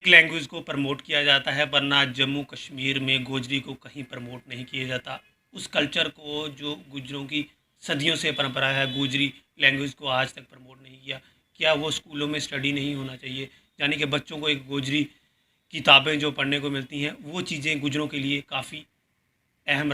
Language को promote किया जाता है, वरना जम्मू कश्मीर में गोजरी को कहीं प्रमोट नहीं किया जाता। उस कल्चर को जो गुजरों की सदियों से परंपरा है, गोजरी लैंग्वेज को आज तक प्रमोट नहीं किया। क्या वो स्कूलों में स्टडी नहीं होना चाहिए? यानी कि बच्चों को एक गोजरी किताबें जो पढ़ने को मिलती हैं, वो चीज़ें गुजरों के लिए काफ़ी अहम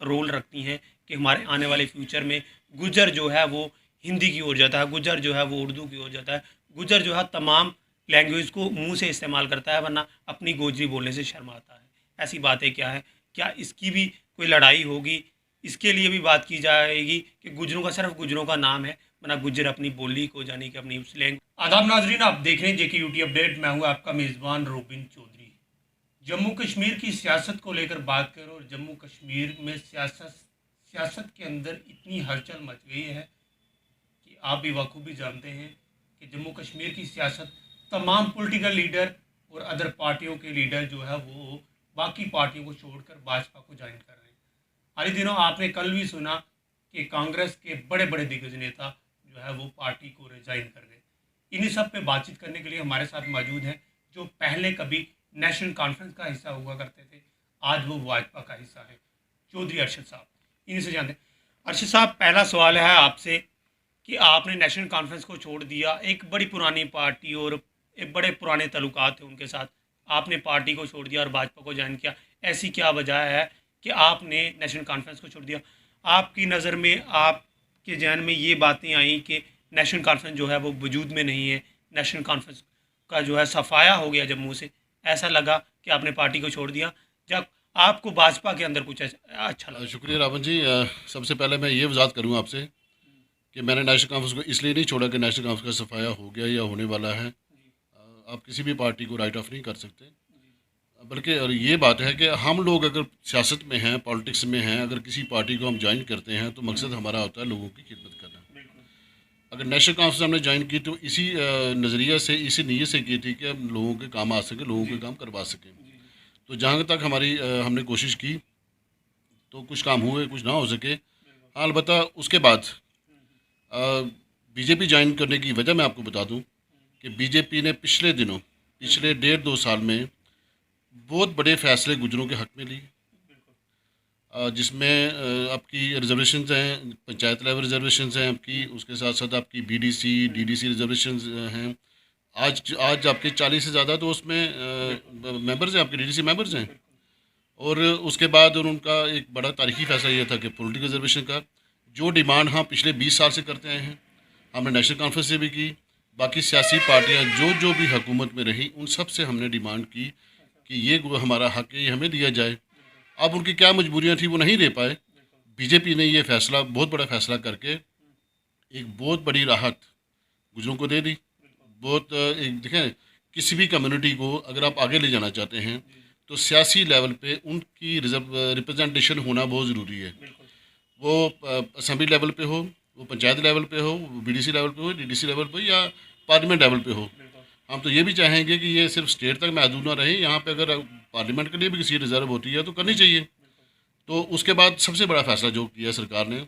रोल रखती हैं कि हमारे आने वाले फ्यूचर में गुजर जो है वो हिंदी की ओर जाता है, गुजर जो है वो उर्दू की ओर जाता है, गुजर जो है तमाम लैंग्वेज को मुंह से इस्तेमाल करता है, वरना अपनी गोजरी बोलने से शर्माता है। ऐसी बातें क्या है? क्या इसकी भी कोई लड़ाई होगी? इसके लिए भी बात की जाएगी कि गुजरों का सिर्फ गुजरों का नाम है, वरना गुजर अपनी बोली को जाने कि अपनी उस लैंग्वेज। आदाब नाजरीन, आप देख रहे हैं जेके यूटी अपडेट। मैं हूँ आपका मेज़बान रोबिन चौधरी। जम्मू कश्मीर की सियासत को लेकर बात करें और जम्मू कश्मीर में सियासत सियासत के अंदर इतनी हलचल मच गई है कि आप भी बखूबी जानते हैं कि जम्मू कश्मीर की सियासत, तमाम पॉलिटिकल लीडर और अदर पार्टियों के लीडर जो है वो बाकी पार्टियों को छोड़कर भाजपा को ज्वाइन कर रहे हैं। हाल ही दिनों आपने कल भी सुना कि कांग्रेस के बड़े बड़े दिग्गज नेता जो है वो पार्टी को रिजाइन कर गए। इन्हीं सब पे बातचीत करने के लिए हमारे साथ मौजूद हैं जो पहले कभी नेशनल कॉन्फ्रेंस का हिस्सा हुआ करते थे, आज वो भाजपा का हिस्सा है, चौधरी अरशद साहब। इन्हीं से जानते हैं। अरशद साहब, पहला सवाल है आपसे कि आपने नेशनल कॉन्फ्रेंस को छोड़ दिया, एक बड़ी पुरानी पार्टी और एक बड़े पुराने ताल्लुकात थे उनके साथ, आपने पार्टी को छोड़ दिया और भाजपा को ज्वाइन किया। ऐसी क्या वजह है कि आपने नेशनल कॉन्फ्रेंस को छोड़ दिया? आपकी नज़र में, आपके जहन में ये बातें आई कि नेशनल कॉन्फ्रेंस जो है वो वजूद में नहीं है, नेशनल कॉन्फ्रेंस का जो है सफाया हो गया जम्मू से, ऐसा लगा कि आपने पार्टी को छोड़ दिया, जब आपको भाजपा के अंदर कुछ अच्छा लगा? शुक्रिया रावण जी। सबसे पहले मैं ये वजाहत करूँ आपसे कि मैंने नेशनल कॉन्फ्रेंस को इसलिए नहीं छोड़ा कि नेशनल कॉन्फ्रेंस का सफाया हो गया या होने वाला है। आप किसी भी पार्टी को राइट ऑफ नहीं कर सकते, बल्कि और ये बात है कि हम लोग अगर सियासत में हैं, पॉलिटिक्स में हैं, अगर किसी पार्टी को हम ज्वाइन करते हैं तो मकसद हमारा होता है लोगों की खिदमत करना। अगर नेशनल कॉन्फ्रेंस हमने ज्वाइन की तो इसी नज़रिया से, इसी नीयत से की थी कि हम लोगों के काम आ सकें, लोगों के काम करवा सकें। तो जहाँ तक हमारी हमने कोशिश की तो कुछ काम हुए, कुछ ना हो सके। हाँ, अलबत्ता उसके बाद बीजेपी ज्वाइन करने की वजह मैं आपको बता दूं कि बीजेपी ने पिछले दिनों, पिछले 1.5-2 साल में बहुत बड़े फैसले गुजरों के हक़ में लिए, जिसमें आपकी रिजर्वेशंस हैं, पंचायत लेवल रिजर्वेशंस हैं आपकी, उसके साथ साथ आपकी बीडीसी, डीडीसी रिजर्वेशंस हैं। आज आज आपके 40 से ज़्यादा तो उसमें मेंबर्स हैं, आपके डीडीसी मेंबर्स हैं। और उसके बाद उनका एक बड़ा तारीखी फैसला ये था कि पॉलिटिकल रिजर्वेशन का जो डिमांड हम पिछले 20 साल से करते आए हैं, हमने नेशनल कॉन्फ्रेंस से भी की, बाकी सियासी पार्टियां जो जो भी हुकूमत में रही उन सब से हमने डिमांड की कि ये हमारा हक है, ये हमें दिया जाए। अब उनकी क्या मजबूरियां थी, वो नहीं दे पाए। बीजेपी ने ये फैसला, बहुत बड़ा फैसला करके एक बहुत बड़ी राहत गुजरों को दे दी। बहुत एक देखें, किसी भी कम्युनिटी को अगर आप आगे ले जाना चाहते हैं तो सियासी लेवल पे उनकी रिप्रेजेंटेशन होना बहुत ज़रूरी है। वो असम्बली लेवल पे हो, वो पंचायत लेवल पे हो, वो बीडीसी लेवल पे हो, डीडीसी लेवल पे हो या पार्लियामेंट लेवल पे हो। हम तो ये भी चाहेंगे कि ये सिर्फ स्टेट तक महदूद ना रहे, यहाँ पे अगर पार्लियामेंट के लिए भी किसी रिजर्व होती है तो करनी चाहिए। तो उसके बाद सबसे बड़ा फैसला जो किया सरकार ने,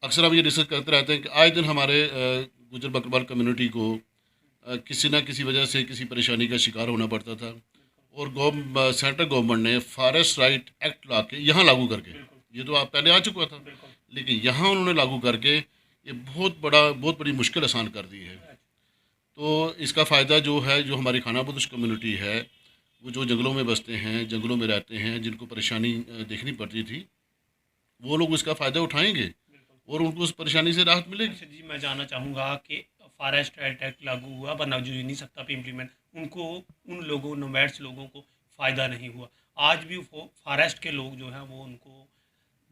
अक्सर हम ये डिस्कस करते रहते हैं कि आए दिन हमारे गुजर बकरवाल कम्युनिटी को किसी न किसी वजह से किसी परेशानी का शिकार होना पड़ता था, और सेंट्रल गवर्नमेंट ने फॉरेस्ट राइट एक्ट ला के यहाँ लागू करके, ये तो आप पहले आ चुका था, लेकिन यहाँ उन्होंने लागू करके ये बहुत बड़ी मुश्किल आसान कर दी है। तो इसका फ़ायदा जो है, जो हमारी खाना बदोश कम्युनिटी है, वो जो जंगलों में बसते हैं, जंगलों में रहते हैं, जिनको परेशानी देखनी पड़ती थी, वो लोग इसका फ़ायदा उठाएंगे और उनको उस परेशानी से राहत मिलेगी। अच्छा जी, मैं जानना चाहूँगा कि फॉरेस्ट राइट एक्ट लागू हुआ, वरना जो नहीं सकता पे इम्प्लीमेंट, उनको, उन लोगों, नोमैड्स लोगों को फ़ायदा नहीं हुआ। आज भी वो फॉरेस्ट के लोग जो हैं वो उनको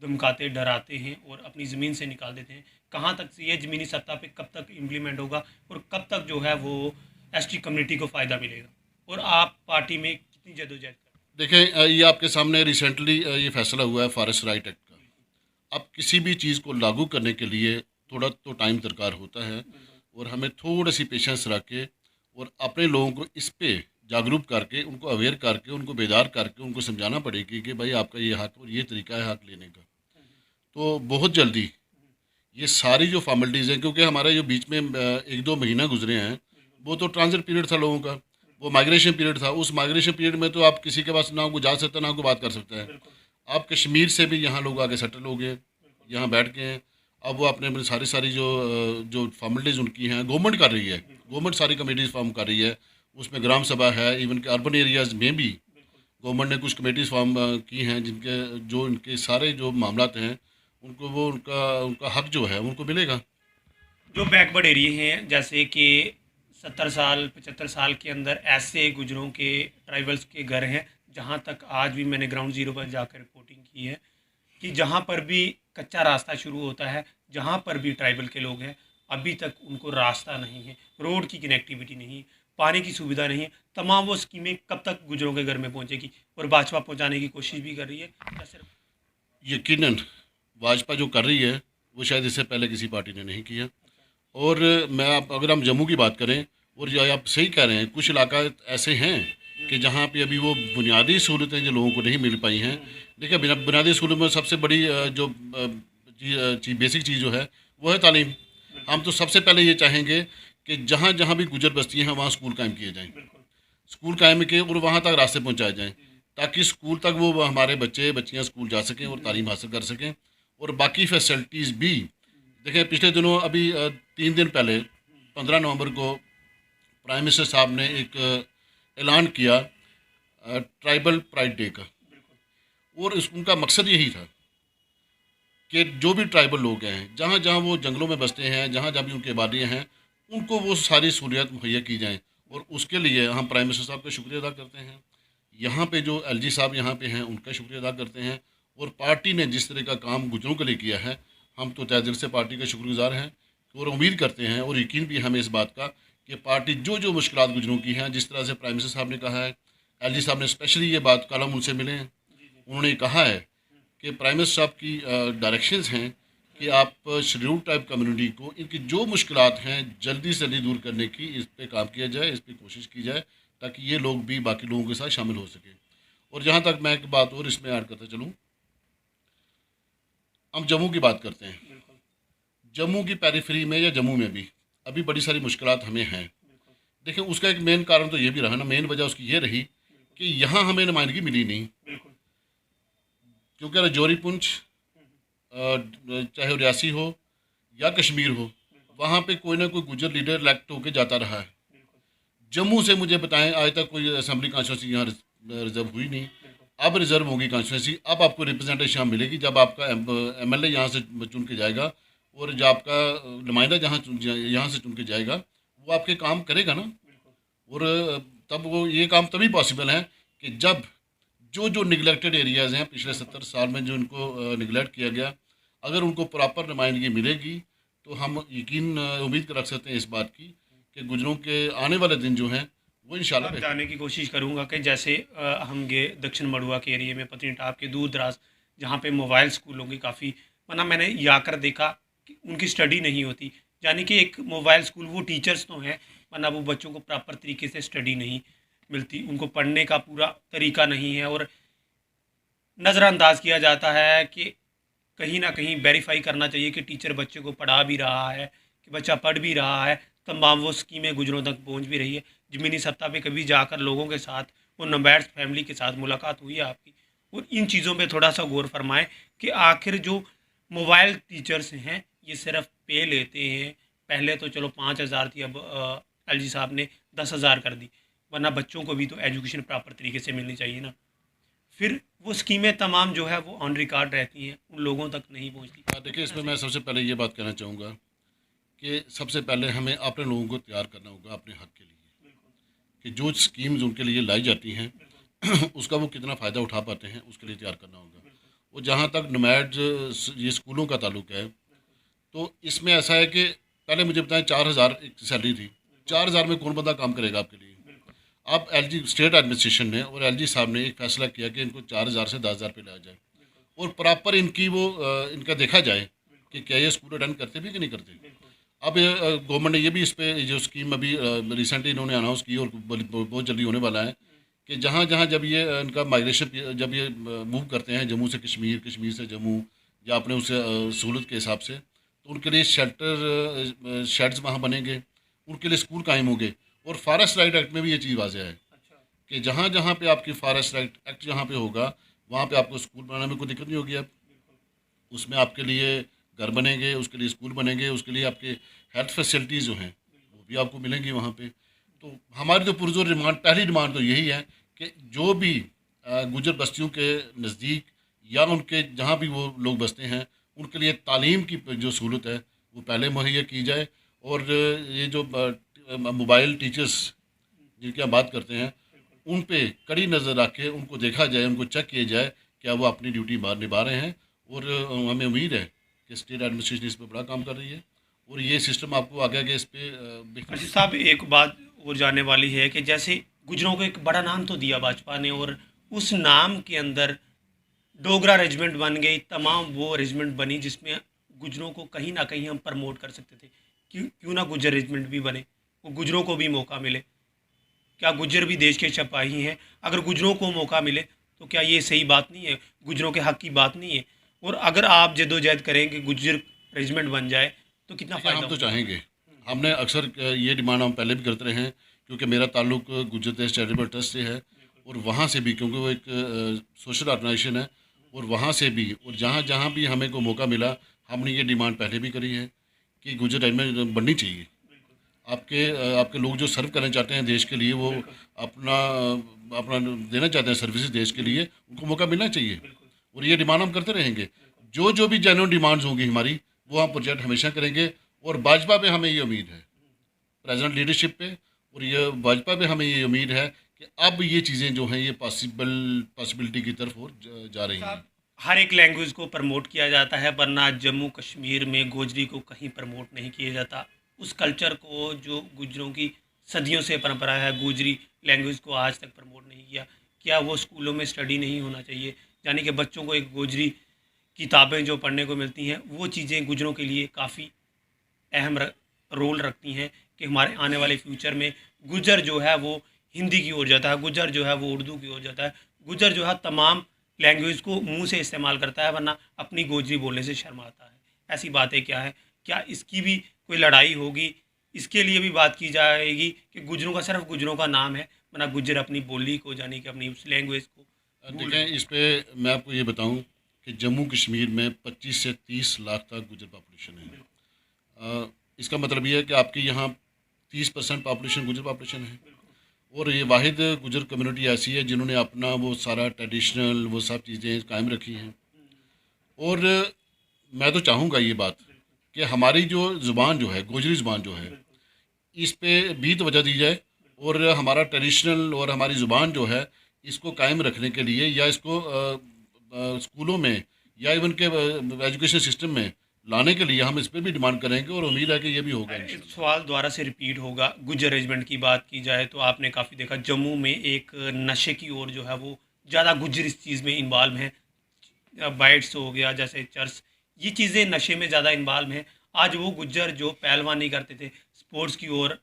धमकाते, डराते हैं और अपनी ज़मीन से निकाल देते हैं। कहाँ तक से ये ज़मीनी सत्ता पे कब तक इम्प्लीमेंट होगा और कब तक जो है वो एसटी कम्युनिटी को फ़ायदा मिलेगा? और आप पार्टी में कितनी जदोजहद करें? देखें, ये आपके सामने रिसेंटली ये फैसला हुआ है फॉरेस्ट राइट एक्ट का। अब किसी भी चीज़ को लागू करने के लिए थोड़ा तो टाइम दरकार होता है, और हमें थोड़ी सी पेशेंस रख के और अपने लोगों को इस पे जागरूक करके, उनको अवेयर करके, उनको बेदार करके उनको समझाना पड़ेगी कि भाई आपका ये हक और ये तरीका है हक लेने का। तो बहुत जल्दी ये सारी जो फॉर्मेलिटीज़ हैं, क्योंकि हमारा जो बीच में 1-2 महीना गुजरे हैं, वो तो ट्रांजिट पीरियड था लोगों का। वो माइग्रेशन पीरियड था। उस माइग्रेशन पीरियड में तो आप किसी के पास ना को जा सकता ना को बात कर सकता है। बिल्कुल। आप कश्मीर से भी यहाँ लोग आके सेटल हो गए, यहाँ बैठ गए हैं। अब वो अपने अपनी सारी सारी जो फॉर्मेलिटीज़ उनकी हैं गवर्नमेंट कर रही है। गवर्नमेंट सारी कमेटीज़ फॉर्म कर रही है, उसमें ग्राम सभा है। इवन के अर्बन एरियाज़ में भी गवर्नमेंट ने कुछ कमेटीज़ फॉर्म की हैं, जिनके जो इनके सारे जो मामलात हैं उनको वो उनका उनका हक जो है उनको मिलेगा। जो बैकवर्ड एरिए हैं जैसे कि 70 साल 75 साल के अंदर ऐसे गुजरों के ट्राइबल्स के घर हैं, जहाँ तक आज भी मैंने ग्राउंड ज़ीरो पर जाकर रिपोर्टिंग की है कि जहाँ पर भी कच्चा रास्ता शुरू होता है, जहाँ पर भी ट्राइबल के लोग हैं, अभी तक उनको रास्ता नहीं है, रोड की कनेक्टिविटी नहीं है, पानी की सुविधा नहीं है। तमाम वो स्कीमें कब तक गुजरों के घर में पहुँचेगी, और भाजपा पहुँचाने की कोशिश भी कर रही है या सिर्फ यकीनन भाजपा जो कर रही है वो शायद इससे पहले किसी पार्टी ने नहीं किया। और मैं आप अगर हम जम्मू की बात करें, और ये आप सही कह रहे हैं, कुछ इलाका ऐसे हैं कि जहाँ पे अभी वो बुनियादी सहूलतें जो लोगों को नहीं मिल पाई हैं। देखिए बुनियादी सहूलत में सबसे बड़ी बेसिक चीज़ जो है वो है तालीम। हम तो सबसे पहले ये चाहेंगे कि जहाँ जहाँ भी गुजर बस्ती हैं वहाँ स्कूल कायम किए जाएँ, स्कूल कायम किए और वहाँ तक रास्ते पहुँचाए जाएँ, ताकि स्कूल तक वो हमारे बच्चे बच्चियाँ स्कूल जा सकें और तालीम हासिल कर सकें। और बाकी फैसिलिटीज़ भी देखें, पिछले दिनों अभी 3 दिन पहले 15 नवंबर को प्राइम मिनिस्टर साहब ने एक ऐलान किया ट्राइबल प्राइड डे का। और उनका मकसद यही था कि जो भी ट्राइबल लोग हैं, जहाँ जहाँ वो जंगलों में बसते हैं, जहाँ जहाँ भी उनकी आबादियाँ हैं, उनको वो सारी सहूलियत मुहैया की जाएँ। और उसके लिए हम प्राइम मिनिस्टर साहब का शुक्रिया अदा करते हैं। यहाँ पे जो एलजी साहब यहाँ पे हैं उनका शुक्रिया अदा करते हैं। और पार्टी ने जिस तरह का काम गुजरों के लिए किया है, हम तो तहे दिल से पार्टी के शुक्रगुजार हैं। और उम्मीद करते हैं और यकीन भी हमें इस बात का कि पार्टी जो जो मुश्किलात गुजरों की हैं, जिस तरह से प्राइम मिनिस्टर साहब ने कहा है, एलजी साहब ने स्पेशली ये बात कल हम उनसे मिले हैं, उन्होंने कहा है कि प्राइम मिनिस्टर साहब की डायरेक्शंस हैं कि आप शेड्यूल टाइप कम्युनिटी को इनकी जो मुश्किलात हैं जल्दी से जल्दी दूर करने की इस पे काम किया जाए, इस पे कोशिश की जाए, ताकि ये लोग भी बाकी लोगों के साथ शामिल हो सकें। और जहाँ तक मैं एक बात और इसमें ऐड करता चलूँ, हम जम्मू की बात करते हैं। जम्मू की पेरिफेरी में या जम्मू में भी अभी बड़ी सारी मुश्किलात हमें हैं। देखिए उसका एक मेन कारण तो ये भी रहा ना, मेन वजह उसकी ये रही कि यहाँ हमें नुमाइंदगी मिली नहीं। क्योंकि राजौरी पुंछ चाहे रियासी हो या कश्मीर हो, वहाँ पे कोई ना कोई गुजर लीडर इलेक्ट होकर जाता रहा है। जम्मू से मुझे बताएं आज तक कोई असेंबली कॉन्स्टिट्यूंसी यहाँ रिजर्व हुई नहीं। अब रिजर्व होगी कॉन्स्टिट्यूंसी, अब आपको रिप्रेजेंटेशन यहाँ मिलेगी जब आपका एमएलए यहाँ से चुन के जाएगा, और जब आपका नुमाइंदा यहाँ से चुन के जाएगा वो आपके काम करेगा ना। और तब वो ये काम तभी पॉसिबल है कि जब जो निगलेक्टेड एरियाज़ हैं पिछले 70 साल में जो इनको निगलेक्ट किया गया, अगर उनको प्रॉपर नुमाइंदगी मिलेगी तो हम यकीन उम्मीद रख सकते हैं इस बात की कि गुजरों के आने वाले दिन जो हैं वो इंशाल्लाह जाने की कोशिश करूँगा कि जैसे हम गए दक्षिण मड़ुआ के एरिए में, पत्नीटाप के दूर दराज जहाँ पे मोबाइल स्कूलों की काफ़ी, वरना मैंने ये आकर देखा कि उनकी स्टडी नहीं होती। यानी कि एक मोबाइल स्कूल, वो टीचर्स तो हैं, वरना वो बच्चों को प्रॉपर तरीके से स्टडी नहीं मिलती, उनको पढ़ने का पूरा तरीका नहीं है, और नज़रअंदाज किया जाता है कि कहीं ना कहीं वेरीफाई करना चाहिए कि टीचर बच्चे को पढ़ा भी रहा है, कि बच्चा पढ़ भी रहा है, तमाम वो स्कीमें गुजरों तक पहुंच भी रही है। ज़मीनी सतह पे कभी जाकर लोगों के साथ, वो नंबैड्स फैमिली के साथ मुलाकात हुई है आपकी? और इन चीज़ों पे थोड़ा सा गौर फरमाएं कि आखिर जो मोबाइल टीचर्स हैं ये सिर्फ पे लेते हैं। पहले तो चलो 5,000 थी, अब एलजी साहब ने 10,000 कर दी, वरना बच्चों को भी तो एजुकेशन प्रॉपर तरीके से मिलनी चाहिए ना। फिर वो स्कीमें तमाम जो है वो ऑन रिकॉर्ड रहती हैं, उन लोगों तक नहीं पहुंचती। देखिए इसमें मैं सबसे पहले ये बात कहना चाहूँगा कि सबसे पहले हमें अपने लोगों को तैयार करना होगा अपने हक के लिए, कि जो स्कीम्स उनके लिए लाई जाती हैं उसका वो कितना फ़ायदा उठा पाते हैं, उसके लिए तैयार करना होगा। और जहाँ तक नमैड ये स्कूलों का ताल्लुक है, तो इसमें ऐसा है कि पहले मुझे बताएं 4,000 एक सैलरी थी, 4,000 में कौन बंदा काम करेगा आपके लिए। अब एलजी स्टेट एडमिनिस्ट्रेशन ने और एलजी साहब ने एक फ़ैसला किया कि इनको 4,000 से 10,000 पे लाया जाए, और प्रॉपर इनकी वो इनका देखा जाए कि क्या ये स्कूल अटेंड करते भी कि नहीं करते। अब गवर्नमेंट ने ये भी इस पर जो स्कीम अभी रिसेंटली इन्होंने अनाउंस की और बहुत जल्दी होने वाला है कि जहाँ जहाँ जब ये इनका माइग्रेशन जब ये मूव करते हैं जम्मू से कश्मीर, कश्मीर से जम्मू, या अपने उस सहूलत के हिसाब से, तो उनके लिए शेल्टर शेड्स वहाँ बनेंगे, उनके लिए स्कूल कायम होंगे, और फॉरेस्ट राइट एक्ट में भी ये चीज़ वाज़ेह है अच्छा। कि जहाँ जहाँ पे आपकी फॉरेस्ट राइट एक्ट जहाँ पे होगा वहाँ पे आपको स्कूल बनाने में कोई दिक्कत नहीं होगी। अब उसमें आपके लिए घर बनेंगे, उसके लिए स्कूल बनेंगे, उसके लिए आपके हेल्थ फैसिलिटीज़ जो हैं वो भी आपको मिलेंगी वहाँ पे। तो हमारी तो पुरज़ोर डिमांड, पहली डिमांड तो यही है कि जो भी गुजर बस्तियों के नज़दीक या उनके जहाँ भी वो लोग बसते हैं उनके लिए तालीम की जो सहूलत है वो पहले मुहैया की जाए। और ये जो मोबाइल टीचर्स जिनकी हम बात करते हैं उन पे कड़ी नज़र रख के उनको देखा जाए, उनको चेक किया जाए क्या वो अपनी ड्यूटी निभा रहे हैं। और हमें उम्मीद है कि स्टेट एडमिनिस्ट्रेशन इस पर बड़ा काम कर रही है और ये सिस्टम आपको आगे आगे इस पर अर्षद साहब, एक बात और जानने वाली है कि जैसे गुजरों को एक बड़ा नाम तो दिया भाजपा ने, और उस नाम के अंदर डोगरा रेजिमेंट बन गई, तमाम वो रेजिमेंट बनी जिसमें गुजरों को कहीं ना कहीं हम प्रमोट कर सकते थे। क्यों क्यों ना गुजर रेजिमेंट भी बने, वो गुजरों को भी मौका मिले। क्या गुजर भी देश के सिपाही हैं? अगर गुजरों को मौका मिले तो क्या ये सही बात नहीं है, गुजरों के हक की बात नहीं है? और अगर आप जद्दोजहद करें कि गुजर रेजिमेंट बन जाए तो कितना देखिए फ़ायदा हम तो होगा? चाहेंगे, हमने अक्सर ये डिमांड हम पहले भी करते रहे हैं क्योंकि मेरा ताल्लुक गुजर देश चैरिटेबल ट्रस्ट से है और वहाँ से भी क्योंकि वो एक सोशल ऑर्गेनाइजेशन है और वहाँ से भी और जहाँ जहाँ भी हमें को मौका मिला हमने ये डिमांड पहले भी करी है कि गुजर रेजिमेंट बननी चाहिए। आपके लोग जो सर्व करना चाहते हैं देश के लिए, वो अपना अपना देना चाहते हैं सर्विसेज देश के लिए, उनको मौका मिलना चाहिए और ये डिमांड हम करते रहेंगे। जो भी जेन्युइन डिमांड्स होंगी हमारी वो हम प्रोजेक्ट हमेशा करेंगे। और भाजपा पे हमें ये उम्मीद है, प्रेजेंट लीडरशिप पे और ये भाजपा पे हमें ये उम्मीद है कि अब ये चीज़ें जो हैं ये पॉसिबिलिटी की तरफ और जा रही हैं। हर एक लैंग्वेज को प्रमोट किया जाता है, वरना जम्मू कश्मीर में गोजरी को कहीं प्रमोट नहीं किया जाता। उस कल्चर को जो गुजरों की सदियों से परंपरा है, गोजरी लैंग्वेज को आज तक प्रमोट नहीं किया। क्या वो स्कूलों में स्टडी नहीं होना चाहिए? यानी कि बच्चों को एक गोजरी किताबें जो पढ़ने को मिलती हैं वो चीज़ें गुजरों के लिए काफ़ी अहम रोल रखती हैं कि हमारे आने वाले फ्यूचर में गुजर जो है वो हिंदी की ओर जाता है, गुजर जो है वो उर्दू की ओर जाता है, गुजर जो है तमाम लैंग्वेज को मुंह से इस्तेमाल करता है, वरना अपनी गोजरी बोलने से शर्माता है। ऐसी बातें क्या है? क्या इसकी भी कोई लड़ाई होगी? इसके लिए भी बात की जाएगी कि गुजरों का सिर्फ गुजरों का नाम है, वरना गुजर अपनी बोली को, यानी कि अपनी उस लैंग्वेज को भूल रहे देखें इस पे मैं आपको ये बताऊं कि जम्मू कश्मीर में 25 से 30 लाख तक गुजर पॉपुलेशन है। हैं। इसका मतलब ये है कि आपके यहाँ 30% पॉपुलेशन गुजर पॉपुलेशन है और ये वाहिद गुजर कम्युनिटी ऐसी है जिन्होंने अपना वो सारा ट्रेडिशनल वो सब चीज़ें कायम रखी हैं। और मैं तो चाहूँगा ये बात कि हमारी जो ज़ुबान जो है गोजरी ज़ुबान जो है इस पे भी तवज्जो दी जाए और हमारा ट्रेडिशनल और हमारी ज़ुबान जो है इसको कायम रखने के लिए या इसको स्कूलों में या इवन के एजुकेशन सिस्टम में लाने के लिए हम इस पर भी डिमांड करेंगे और उम्मीद है कि ये भी होगा एक इंशाल्लाह। सवाल दोबारा से रिपीट होगा। गुज्जर रेजिमेंट की बात की जाए तो आपने काफ़ी देखा जम्मू में एक नशे की ओर जो है वो ज़्यादा गुज्जर इस चीज़ में इन्वॉल्व हैं। बाइट्स हो गया, जैसे चर्च, ये चीज़ें नशे में ज़्यादा इन्वॉल्व हैं। आज वो गुज्जर जो पहलवानी करते थे, स्पोर्ट्स की ओर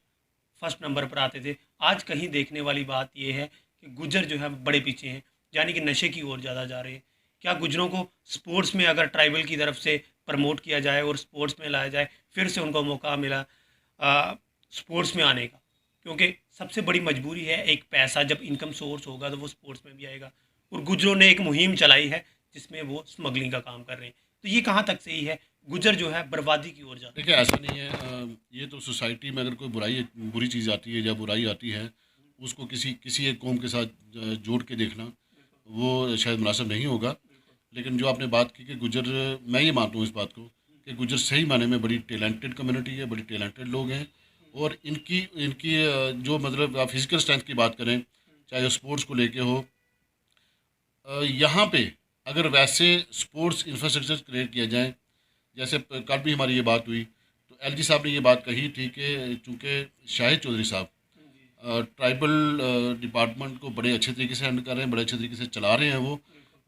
फर्स्ट नंबर पर आते थे, आज कहीं देखने वाली बात ये है कि गुज्जर जो है बड़े पीछे हैं, यानी कि नशे की ओर ज़्यादा जा रहे हैं। क्या गुज्जरों को स्पोर्ट्स में अगर ट्राइबल की तरफ से प्रमोट किया जाए और स्पोर्ट्स में लाया जाए, फिर से उनको मौका मिला स्पोर्ट्स में आने का? क्योंकि सबसे बड़ी मजबूरी है, एक पैसा जब इनकम सोर्स होगा तो वो स्पोर्ट्स में भी आएगा। और गुज्जरों ने एक मुहिम चलाई है जिसमें वो स्मगलिंग का काम कर रहे हैं। तो ये कहाँ तक सही है? गुज्जर जो है बर्बादी की ओर जा रहे देखिए ऐसा नहीं है, ये तो सोसाइटी में अगर कोई बुरी चीज़ आती है या बुराई आती है उसको किसी किसी एक कौम के साथ जोड़ के देखना वो शायद मुनासिब नहीं होगा। लेकिन जो आपने बात की कि गुजर, मैं ये मानता हूँ इस बात को कि गुजर सही माने में बड़ी टैलेंटेड कम्युनिटी है, बड़ी टैलेंटेड लोग हैं। और इनकी इनकी जो मतलब आप फिज़िकल स्ट्रेंथ की बात करें चाहे वो स्पोर्ट्स को लेके हो, यहाँ पे अगर वैसे स्पोर्ट्स इंफ्रास्ट्रक्चर क्रिएट किया जाए, जैसे कल भी हमारी ये बात हुई तो एलजी साहब ने ये बात कही थी कि चूँकि शाहिद चौधरी साहब ट्राइबल डिपार्टमेंट को बड़े अच्छे तरीके से हैंडल कर रहे हैं, बड़े अच्छे तरीके से चला रहे हैं वो।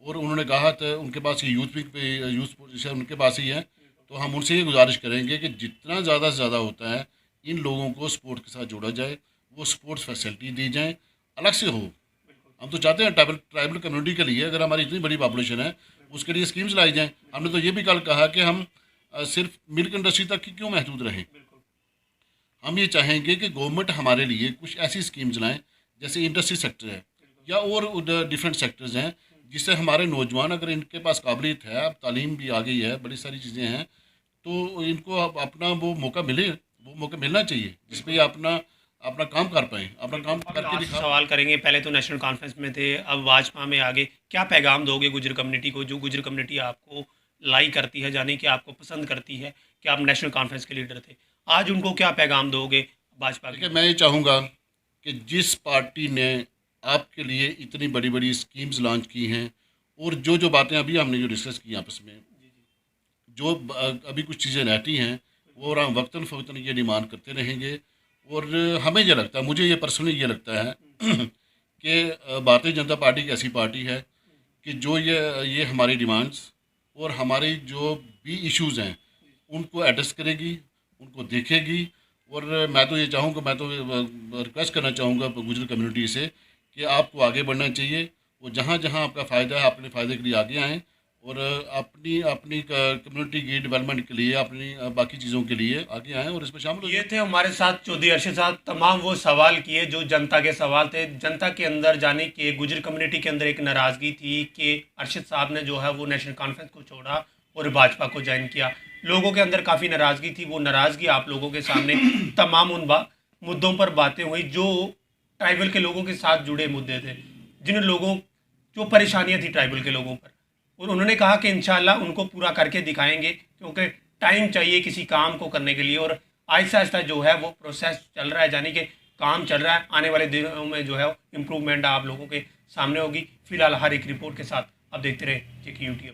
और उन्होंने कहा था उनके पास ये यूथ विंग पे यूथ पोजीशन उनके पास ही है, तो हम उनसे ये गुजारिश करेंगे कि जितना ज़्यादा से ज़्यादा होता है इन लोगों को स्पोर्ट के साथ जोड़ा जाए, वो स्पोर्ट्स फैसिलिटी दी जाए, अलग से हो। हम तो चाहते हैं ट्राइबल ट्राइबल कम्युनिटी के लिए अगर हमारी इतनी बड़ी पॉपुलेशन है उसके लिए स्कीम्स लाई जाएँ। हमने तो ये भी कल कहा कि हम सिर्फ मिल्क इंडस्ट्री तक ही क्यों महदूद रहें। हम ये चाहेंगे कि गवर्नमेंट हमारे लिए कुछ ऐसी स्कीम चलाएं, जैसे इंडस्ट्री सेक्टर है या और डिफरेंट सेक्टर्स हैं, जिससे हमारे नौजवान, अगर इनके पास काबिलियत है, अब तालीम भी आ गई है, बड़ी सारी चीज़ें हैं, तो इनको अब अपना वो मौका मिले, वो मौका मिलना चाहिए जिसमें ये अपना अपना काम कर पाएँ, अपना काम अब करके लास्ट दिखा। सवाल करेंगे। पहले तो नेशनल कॉन्फ्रेंस में थे, अब भाजपा में आगे, क्या पैगाम दोगे गुजर कम्युनिटी को, जो गुजर कम्युनिटी आपको लाई करती है, जाने कि आपको पसंद करती है कि आप नेशनल कॉन्फ्रेंस के लीडर थे, आज उनको क्या पैगाम दोगे भाजपा देखिए, के? मैं ये चाहूँगा कि जिस पार्टी ने आपके लिए इतनी बड़ी बड़ी स्कीम्स लॉन्च की हैं, और जो जो बातें अभी हमने जो डिस्कस की आपस में, जो अभी कुछ चीज़ें रहती हैं, वो और हम वक्तन फ़वक्तन ये डिमांड करते रहेंगे। और हमें ये लगता है, मुझे ये पर्सनली ये लगता है कि भारतीय जनता पार्टी एक ऐसी पार्टी है कि जो ये हमारी डिमांड्स और हमारी जो भी इश्यूज़ हैं उनको एड्रेस करेगी, उनको देखेगी। और मैं तो ये चाहूँगा, मैं तो रिक्वेस्ट करना चाहूँगा गुजर कम्युनिटी से कि आपको आगे बढ़ना चाहिए, और जहाँ जहाँ आपका फ़ायदा है, अपने फ़ायदे के लिए आगे आएँ, और अपनी अपनी कम्युनिटी की डेवलपमेंट के लिए, अपनी बाकी चीज़ों के लिए आगे आएँ और इसमें शामिल हो ये जाएँ। थे हमारे साथ चौधरी अरशद साहब। तमाम वो सवाल किए जो जनता के सवाल थे, जनता के अंदर जाने के, गुजर कम्युनिटी के अंदर एक नाराज़गी थी कि अरशद साहब ने जो है वो नेशनल कॉन्फ्रेंस को छोड़ा और भाजपा को ज्वाइन किया। लोगों के अंदर काफ़ी नाराज़गी थी, वो नाराज़गी आप लोगों के सामने तमाम उन मुद्दों पर बातें हुई जो ट्राइबल के लोगों के साथ जुड़े मुद्दे थे, जिन लोगों, जो परेशानियां थी ट्राइबल के लोगों पर, और उन्होंने कहा कि इंशाल्लाह उनको पूरा करके दिखाएंगे, क्योंकि टाइम चाहिए किसी काम को करने के लिए, और आहिस्ता आहिस्ता जो है वो प्रोसेस चल रहा है, यानी कि काम चल रहा है। आने वाले दिनों में जो है इम्प्रूवमेंट आप लोगों के सामने होगी। फिलहाल हर एक रिपोर्ट के साथ आप देखते रहे जेके यूट्यूब।